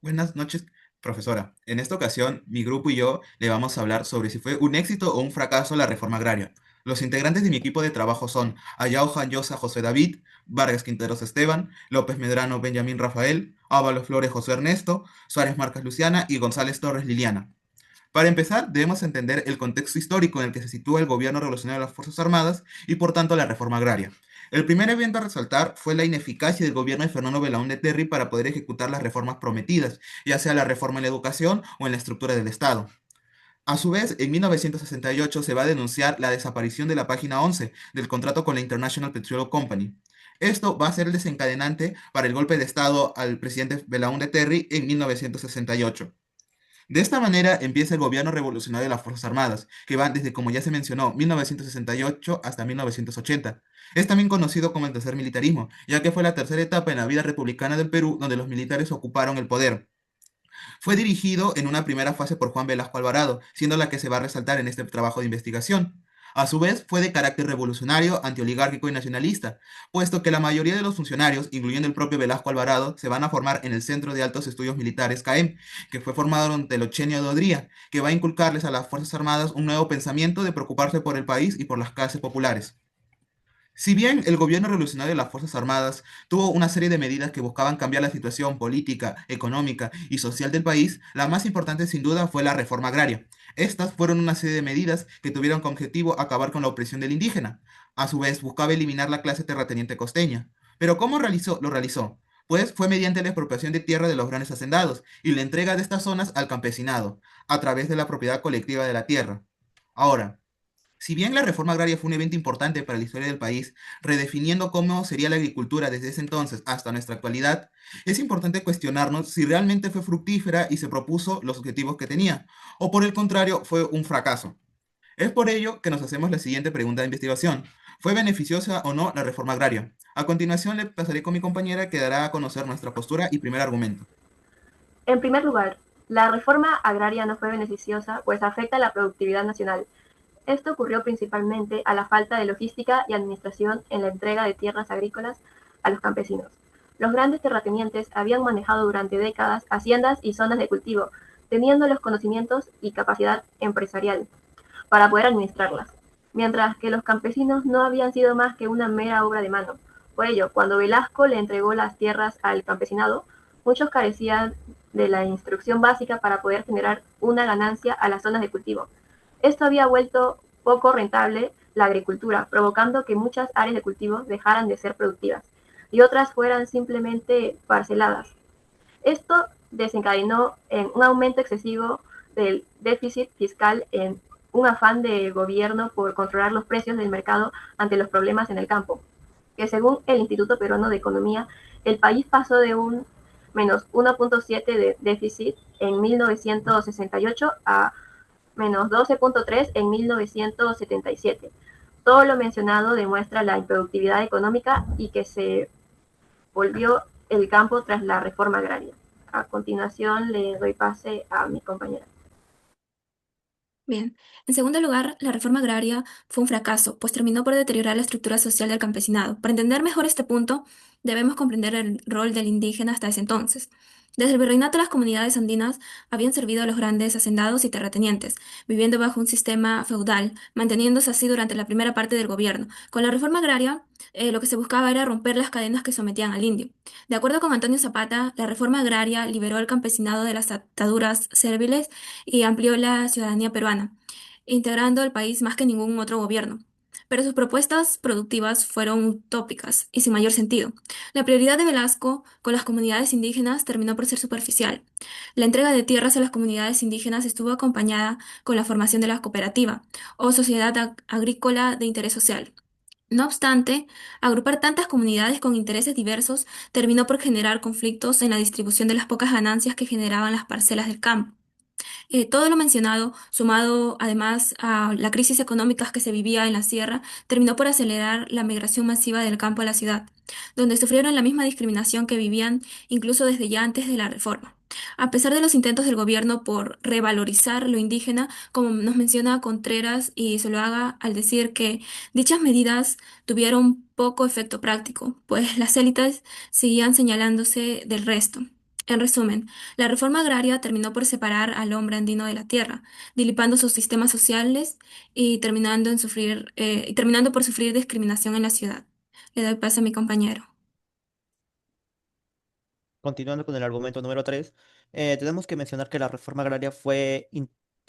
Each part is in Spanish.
Buenas noches, profesora. En esta ocasión, mi grupo y yo le vamos a hablar sobre si fue un éxito o un fracaso la reforma agraria. Los integrantes de mi equipo de trabajo son Ayao Llosa José David, Vargas Quinteros Esteban, López Medrano Benjamín Rafael, Ábalos Flores José Ernesto, Suárez Marcas Luciana y González Torres Liliana. Para empezar, debemos entender el contexto histórico en el que se sitúa el gobierno revolucionario de las Fuerzas Armadas y, por tanto, la reforma agraria. El primer evento a resaltar fue la ineficacia del gobierno de Fernando Belaúnde Terry para poder ejecutar las reformas prometidas, ya sea la reforma en la educación o en la estructura del Estado. A su vez, en 1968 se va a denunciar la desaparición de la página 11 del contrato con la International Petroleum Company. Esto va a ser el desencadenante para el golpe de Estado al presidente Belaúnde Terry en 1968. De esta manera empieza el gobierno revolucionario de las Fuerzas Armadas, que va desde, como ya se mencionó, 1968 hasta 1980. Es también conocido como el tercer militarismo, ya que fue la tercera etapa en la vida republicana del Perú donde los militares ocuparon el poder. Fue dirigido en una primera fase por Juan Velasco Alvarado, siendo la que se va a resaltar en este trabajo de investigación. A su vez, fue de carácter revolucionario, antioligárquico y nacionalista, puesto que la mayoría de los funcionarios, incluyendo el propio Velasco Alvarado, se van a formar en el Centro de Altos Estudios Militares CAEM, que fue formado durante el Ochenio de Odría, que va a inculcarles a las Fuerzas Armadas un nuevo pensamiento de preocuparse por el país y por las clases populares. Si bien el gobierno revolucionario de las Fuerzas Armadas tuvo una serie de medidas que buscaban cambiar la situación política, económica y social del país, la más importante sin duda fue la reforma agraria. Estas fueron una serie de medidas que tuvieron como objetivo acabar con la opresión del indígena. A su vez, buscaba eliminar la clase terrateniente costeña. Pero ¿cómo lo realizó? Pues fue mediante la expropiación de tierra de los grandes hacendados y la entrega de estas zonas al campesinado, a través de la propiedad colectiva de la tierra. Ahora, si bien la reforma agraria fue un evento importante para la historia del país, redefiniendo cómo sería la agricultura desde ese entonces hasta nuestra actualidad, es importante cuestionarnos si realmente fue fructífera y se propuso los objetivos que tenía, o por el contrario fue un fracaso. Es por ello que nos hacemos la siguiente pregunta de investigación. ¿Fue beneficiosa o no la reforma agraria? A continuación le pasaré con mi compañera que dará a conocer nuestra postura y primer argumento. En primer lugar, la reforma agraria no fue beneficiosa, pues afecta a la productividad nacional. Esto ocurrió principalmente a la falta de logística y administración en la entrega de tierras agrícolas a los campesinos. Los grandes terratenientes habían manejado durante décadas haciendas y zonas de cultivo, teniendo los conocimientos y capacidad empresarial para poder administrarlas, mientras que los campesinos no habían sido más que una mera obra de mano. Por ello, cuando Velasco le entregó las tierras al campesinado, muchos carecían de la instrucción básica para poder generar una ganancia a las zonas de cultivo. Esto había vuelto poco rentable la agricultura, provocando que muchas áreas de cultivo dejaran de ser productivas y otras fueran simplemente parceladas. Esto desencadenó en un aumento excesivo del déficit fiscal en un afán del gobierno por controlar los precios del mercado ante los problemas en el campo, que según el Instituto Peruano de Economía, el país pasó de un menos 1.7 de déficit en 1968 a menos 12.3 en 1977. Todo lo mencionado demuestra la improductividad económica y que se volvió el campo tras la reforma agraria. A continuación le doy pase a mi compañera. Bien, en segundo lugar, la reforma agraria fue un fracaso, pues terminó por deteriorar la estructura social del campesinado. Para entender mejor este punto, debemos comprender el rol del indígena hasta ese entonces. Desde el virreinato, las comunidades andinas habían servido a los grandes hacendados y terratenientes, viviendo bajo un sistema feudal, manteniéndose así durante la primera parte del gobierno. Con la reforma agraria, lo que se buscaba era romper las cadenas que sometían al indio. De acuerdo con Antonio Zapata, la reforma agraria liberó al campesinado de las ataduras serviles y amplió la ciudadanía peruana, integrando el país más que ningún otro gobierno. Pero sus propuestas productivas fueron utópicas y sin mayor sentido. La prioridad de Velasco con las comunidades indígenas terminó por ser superficial. La entrega de tierras a las comunidades indígenas estuvo acompañada con la formación de la cooperativa o sociedad agrícola de interés social. No obstante, agrupar tantas comunidades con intereses diversos terminó por generar conflictos en la distribución de las pocas ganancias que generaban las parcelas del campo. Todo lo mencionado, sumado además a la crisis económica que se vivía en la sierra, terminó por acelerar la migración masiva del campo a la ciudad, donde sufrieron la misma discriminación que vivían incluso desde ya antes de la reforma. A pesar de los intentos del gobierno por revalorizar lo indígena, como nos menciona Contreras y se lo haga al decir que dichas medidas tuvieron poco efecto práctico, pues las élites seguían señalándose del resto. En resumen, la reforma agraria terminó por separar al hombre andino de la tierra, dilipando sus sistemas sociales y terminando por sufrir discriminación en la ciudad. Le doy paso a mi compañero. Continuando con el argumento número 3, tenemos que mencionar que la reforma agraria fue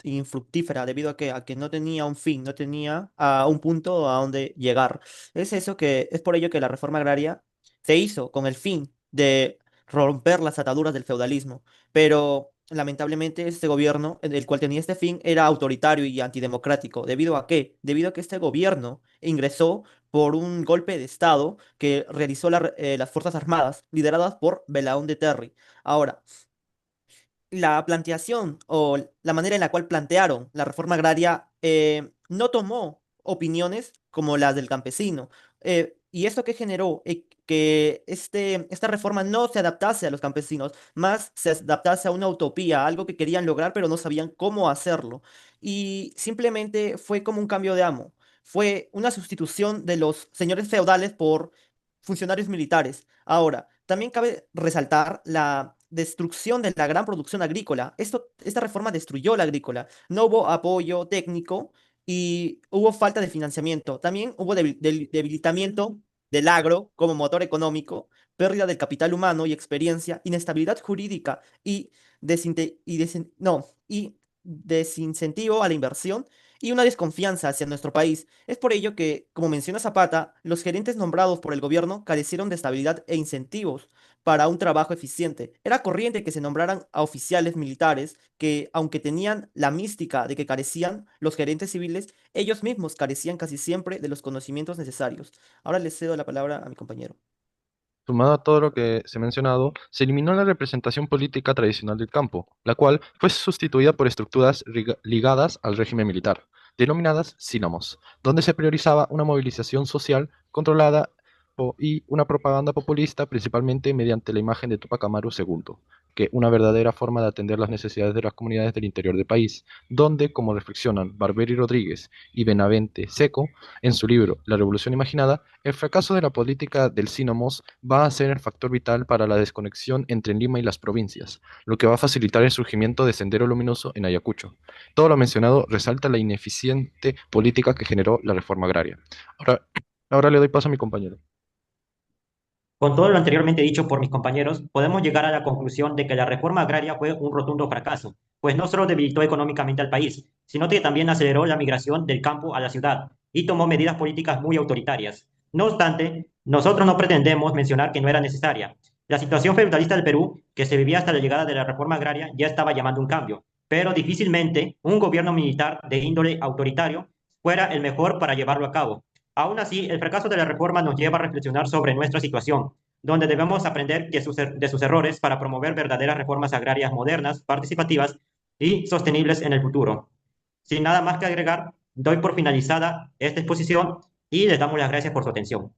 infructífera debido a que no tenía un fin, no tenía un punto a donde llegar. Es por ello que la reforma agraria se hizo con el fin de romper las ataduras del feudalismo, pero lamentablemente este gobierno, el cual tenía este fin, era autoritario y antidemocrático. ¿Debido a qué? Debido a que este gobierno ingresó por un golpe de Estado que realizó las Fuerzas Armadas, lideradas por Belaún de Terry. Ahora, la planteación o la manera en la cual plantearon la reforma agraria no tomó opiniones como las del campesino. ¿Y esto qué generó? Que esta reforma no se adaptase a los campesinos, más se adaptase a una utopía, algo que querían lograr pero no sabían cómo hacerlo. Y simplemente fue como un cambio de amo. Fue una sustitución de los señores feudales por funcionarios militares. Ahora, también cabe resaltar la destrucción de la gran producción agrícola. Esta reforma destruyó la agrícola. No hubo apoyo técnico y hubo falta de financiamiento. También hubo debilitamiento del agro como motor económico, pérdida del capital humano y experiencia, inestabilidad jurídica y, y desincentivo a la inversión y una desconfianza hacia nuestro país. Es por ello que, como menciona Zapata, los gerentes nombrados por el gobierno carecieron de estabilidad e incentivos para un trabajo eficiente. Era corriente que se nombraran a oficiales militares que, aunque tenían la mística de que carecían los gerentes civiles, ellos mismos carecían casi siempre de los conocimientos necesarios. Ahora le cedo la palabra a mi compañero. Sumado a todo lo que se ha mencionado, se eliminó la representación política tradicional del campo, la cual fue sustituida por estructuras ligadas al régimen militar, denominadas sínomos, donde se priorizaba una movilización social controlada y una propaganda populista, principalmente mediante la imagen de Tupac Amaru II, que una verdadera forma de atender las necesidades de las comunidades del interior del país, donde, como reflexionan Barberi Rodríguez y Benavente Seco en su libro La Revolución Imaginada, el fracaso de la política del Sinomos va a ser el factor vital para la desconexión entre Lima y las provincias, lo que va a facilitar el surgimiento de Sendero Luminoso en Ayacucho. Todo lo mencionado resalta la ineficiente política que generó la reforma agraria. Ahora le doy paso a mi compañero. Con todo lo anteriormente dicho por mis compañeros, podemos llegar a la conclusión de que la reforma agraria fue un rotundo fracaso, pues no solo debilitó económicamente al país, sino que también aceleró la migración del campo a la ciudad y tomó medidas políticas muy autoritarias. No obstante, nosotros no pretendemos mencionar que no era necesaria. La situación feudalista del Perú, que se vivía hasta la llegada de la reforma agraria, ya estaba llamando un cambio, pero difícilmente un gobierno militar de índole autoritario fuera el mejor para llevarlo a cabo. Aún así, el fracaso de la reforma nos lleva a reflexionar sobre nuestra situación, donde debemos aprender de sus errores para promover verdaderas reformas agrarias modernas, participativas y sostenibles en el futuro. Sin nada más que agregar, doy por finalizada esta exposición y les damos las gracias por su atención.